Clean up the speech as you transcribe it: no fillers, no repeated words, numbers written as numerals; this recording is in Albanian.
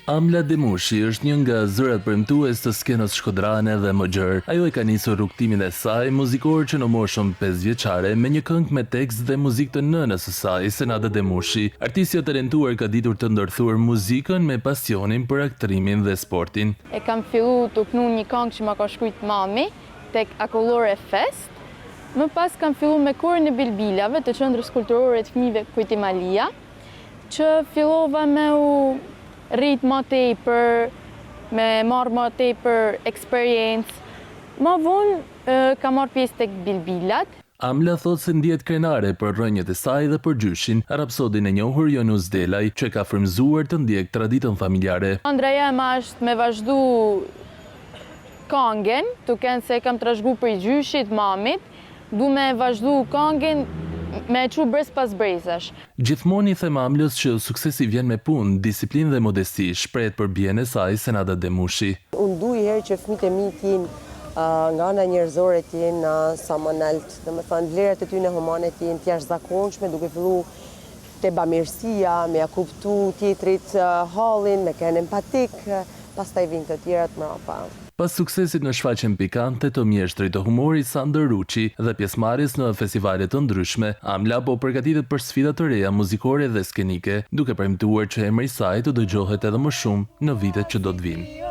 Amla Demushi është një nga zërat premtues të skenës shkodrane dhe më gjerë. Ajo e ka nisur rrugtimin e saj muzikor që në moshën 5 vjeçare me një këngë me tekst dhe muzikë të nënës së saj, Senada Demushi. Artistja e talentuar ka ditur të ndërthuar muzikën me pasionin për aktrimin dhe sportin. E kam fillu të kënu një këngë që ma ka shkruajt mami tek Akollore Fest. Më pas kam fillu me korin e bilbilave të qendrës kulturore të fëmijëve Kujti Malia, që fillova me u rrit më tepër, me marrë më tepër eksperiencë. Më vonë ka marrë pjesë tek bilbilat. Amla thot se ndihet krenare për rrënjët e saj dhe për gjyshin, rapsodin e njohur Jonus Delaj, që ka frymëzuar të ndjek traditën familjare. Ëndra jema është me vazhdu këngën, duke se kam trashëguar për gjyshit, mamit, du me vazhdu këngën me çu brez pas brezash. Gjithmonë i them Amlës që suksesi vjen me punë, disiplinë dhe modesti, shprehet për bien e saj Senada Demushi. Unë du i herë që fëmijët e mi t'jenë nga ana njerëzore t'jenë sa më lart, domethënë vlerat e tyre humane t'jenë të jashtëzakonshme, duke filluar te bamirësia, me ja kuptu tjetrit hallin, me qenë empatik, pastaj vinë të tjerat mbrapa. Pas suksesit në shfaqjen pikante të mjeshtrit të humorit Sander Ruçi dhe pjesëmarrjes në festivale të ndryshme, Amla po përgatitet për sfida të reja muzikore dhe skenike, duke premtuar që emri i saj të dëgjohet edhe më shumë në vitet që do të vinë.